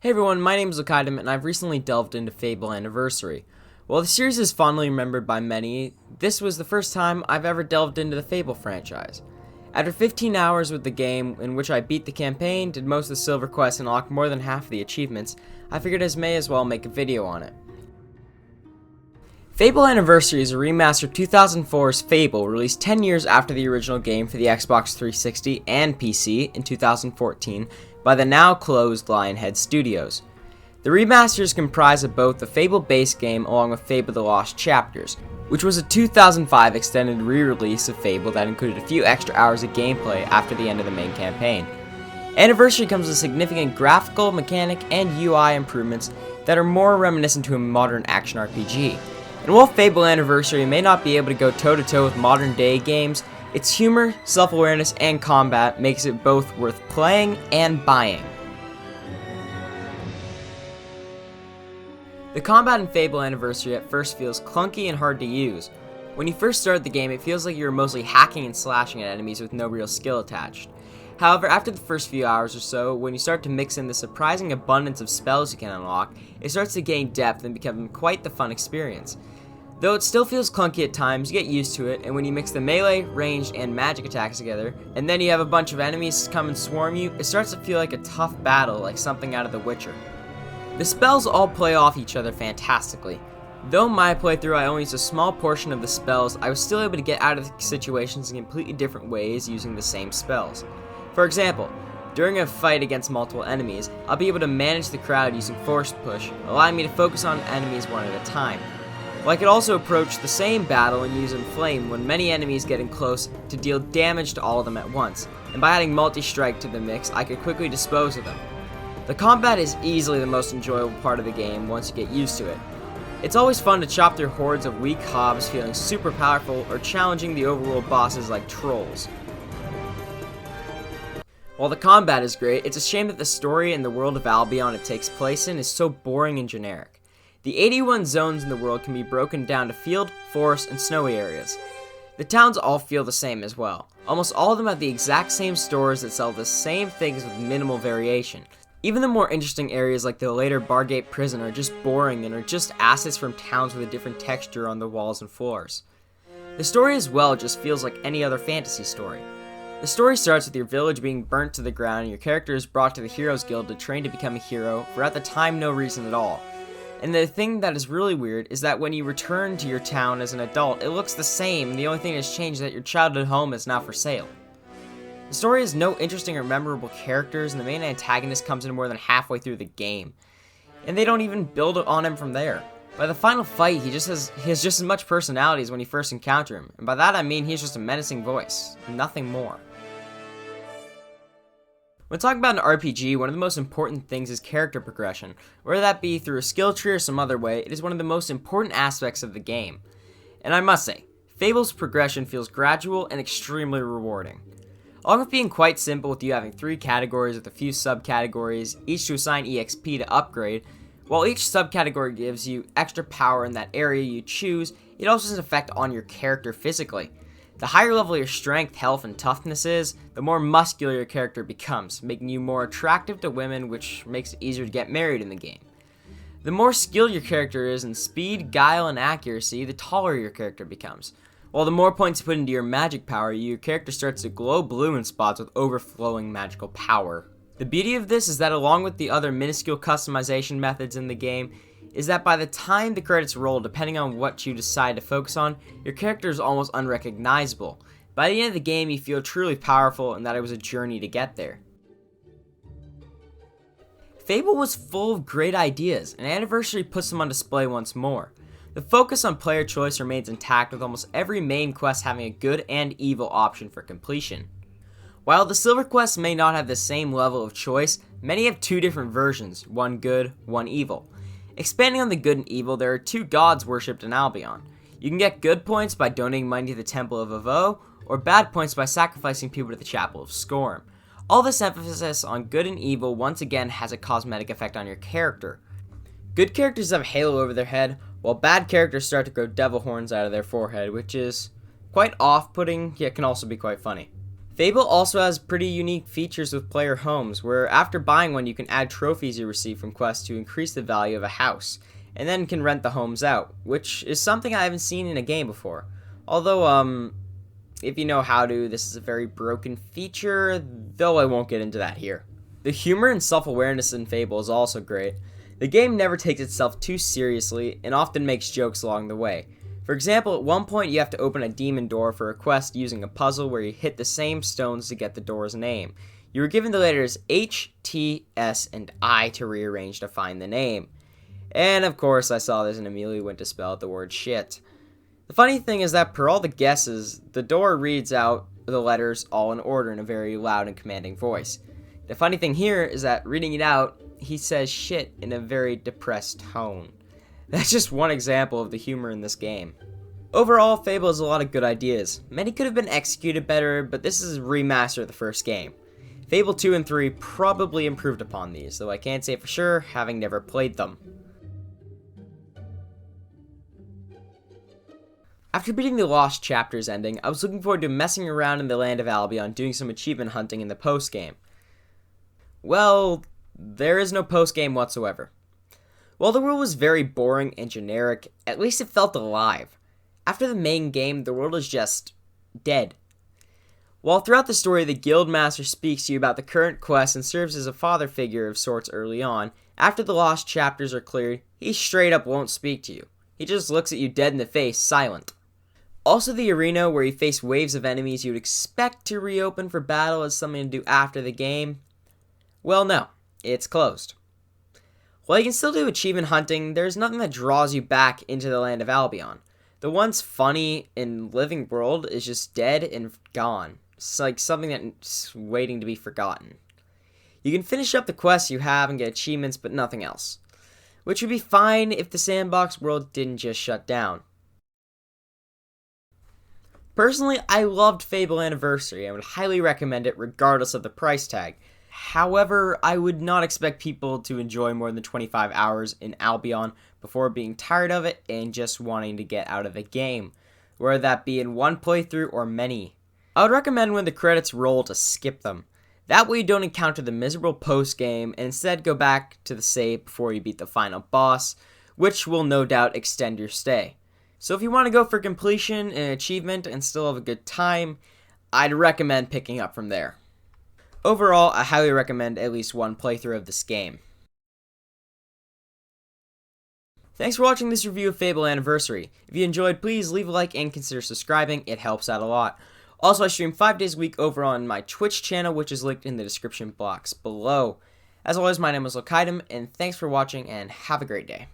Hey everyone, my name is Okaidam, and I've recently delved into Fable Anniversary. While the series is fondly remembered by many, this was the first time I've ever delved into the Fable franchise. After 15 hours with the game, in which I beat the campaign, did most of the silver quests, and unlocked more than half of the achievements, I figured I may as well make a video on it. Fable Anniversary is a remastered 2004's Fable, released 10 years after the original game for the Xbox 360 and PC in 2014 by the now closed Lionhead Studios. The remasters comprise of both the Fable base game along with Fable The Lost Chapters, which was a 2005 extended re-release of Fable that included a few extra hours of gameplay after the end of the main campaign. Anniversary comes with significant graphical, mechanic, and UI improvements that are more reminiscent to a modern action RPG. And while Fable Anniversary may not be able to go toe-to-toe with modern-day games, its humor, self-awareness, and combat makes it both worth playing and buying. The combat in Fable Anniversary at first feels clunky and hard to use. When you first start the game, it feels like you're mostly hacking and slashing at enemies with no real skill attached. However, after the first few hours or so, when you start to mix in the surprising abundance of spells you can unlock, it starts to gain depth and become quite the fun experience. Though it still feels clunky at times, you get used to it, and when you mix the melee, ranged, and magic attacks together, and then you have a bunch of enemies come and swarm you, it starts to feel like a tough battle, like something out of The Witcher. The spells all play off each other fantastically. Though in my playthrough I only used a small portion of the spells, I was still able to get out of the situations in completely different ways using the same spells. For example, during a fight against multiple enemies, I'll be able to manage the crowd using Force Push, allowing me to focus on enemies one at a time. Well, I could also approach the same battle and use Inflame when many enemies get in close to deal damage to all of them at once, and by adding Multi-Strike to the mix, I could quickly dispose of them. The combat is easily the most enjoyable part of the game once you get used to it. It's always fun to chop through hordes of weak hobs feeling super powerful or challenging the overworld bosses like trolls. While the combat is great, it's a shame that the story and the world of Albion it takes place in is so boring and generic. The 81 zones in the world can be broken down to field, forest, and snowy areas. The towns all feel the same as well. Almost all of them have the exact same stores that sell the same things with minimal variation. Even the more interesting areas like the later Bargate prison are just boring and are just assets from towns with a different texture on the walls and floors. The story as well just feels like any other fantasy story. The story starts with your village being burnt to the ground and your character is brought to the Heroes Guild to train to become a hero for at the time no reason at all. And the thing that is really weird is that when you return to your town as an adult, it looks the same, and the only thing that's changed is that your childhood home is now for sale. The story has no interesting or memorable characters, and the main antagonist comes in more than halfway through the game. And they don't even build on him from there. By the final fight, he has just as much personality as when you first encounter him, and by that I mean he's just a menacing voice, nothing more. When talking about an RPG, one of the most important things is character progression. Whether that be through a skill tree or some other way, it is one of the most important aspects of the game. And I must say, Fable's progression feels gradual and extremely rewarding. Along with being quite simple with you having 3 categories with a few subcategories, each to assign EXP to upgrade, while each subcategory gives you extra power in that area you choose, it also has an effect on your character physically. The higher level your strength, health, and toughness is, the more muscular your character becomes, making you more attractive to women, which makes it easier to get married in the game. The more skilled your character is in speed, guile, and accuracy, the taller your character becomes. While the more points you put into your magic power, your character starts to glow blue in spots with overflowing magical power. The beauty of this is that along with the other minuscule customization methods in the game, is that by the time the credits roll, depending on what you decide to focus on, your character is almost unrecognizable. By the end of the game, you feel truly powerful and that it was a journey to get there. Fable was full of great ideas, and Anniversary puts them on display once more. The focus on player choice remains intact with almost every main quest having a good and evil option for completion. While the silver quests may not have the same level of choice, many have 2 different versions, one good, one evil. Expanding on the good and evil, there are 2 gods worshipped in Albion. You can get good points by donating money to the Temple of Avo, or bad points by sacrificing people to the Chapel of Scorn. All this emphasis on good and evil once again has a cosmetic effect on your character. Good characters have a halo over their head, while bad characters start to grow devil horns out of their forehead, which is quite off-putting, yet can also be quite funny. Fable also has pretty unique features with player homes, where after buying one you can add trophies you receive from quests to increase the value of a house, and then can rent the homes out, which is something I haven't seen in a game before. Although, if you know how to, this is a very broken feature, though I won't get into that here. The humor and self-awareness in Fable is also great. The game never takes itself too seriously, and often makes jokes along the way. For example, at one point you have to open a demon door for a quest using a puzzle where you hit the same stones to get the door's name. You were given the letters H, T, S, and I to rearrange to find the name. And of course I saw this and immediately went to spell out the word shit. The funny thing is that per all the guesses, the door reads out the letters all in order in a very loud and commanding voice. The funny thing here is that reading it out, he says shit in a very depressed tone. That's just one example of the humor in this game. Overall, Fable has a lot of good ideas. Many could have been executed better, but this is a remaster of the first game. Fable 2 and 3 probably improved upon these, though I can't say for sure, having never played them. After beating the Lost Chapters ending, I was looking forward to messing around in the land of Albion doing some achievement hunting in the post-game. Well, there is no post-game whatsoever. While the world was very boring and generic, at least it felt alive. After the main game, the world is just dead. While throughout the story, the Guildmaster speaks to you about the current quest and serves as a father figure of sorts early on, after the Lost Chapters are cleared, he straight up won't speak to you. He just looks at you dead in the face, silent. Also, the arena where you face waves of enemies you'd expect to reopen for battle as something to do after the game, well, no, it's closed. While you can still do achievement hunting, there's nothing that draws you back into the land of Albion. The once funny and living world is just dead and gone. It's like something that's waiting to be forgotten. You can finish up the quests you have and get achievements, but nothing else. Which would be fine if the sandbox world didn't just shut down. Personally, I loved Fable Anniversary and would highly recommend it regardless of the price tag. However, I would not expect people to enjoy more than 25 hours in Albion before being tired of it and just wanting to get out of the game, whether that be in one playthrough or many. I would recommend when the credits roll to skip them. That way you don't encounter the miserable post-game and instead go back to the save before you beat the final boss, which will no doubt extend your stay. So if you want to go for completion and achievement and still have a good time, I'd recommend picking up from there. Overall, I highly recommend at least one playthrough of this game. Thanks for watching this review of Fable Anniversary. If you enjoyed, please leave a like and consider subscribing, it helps out a lot. Also, I stream 5 days a week over on my Twitch channel, which is linked in the description box below. As always, my name is Lokaidum, and thanks for watching, and have a great day.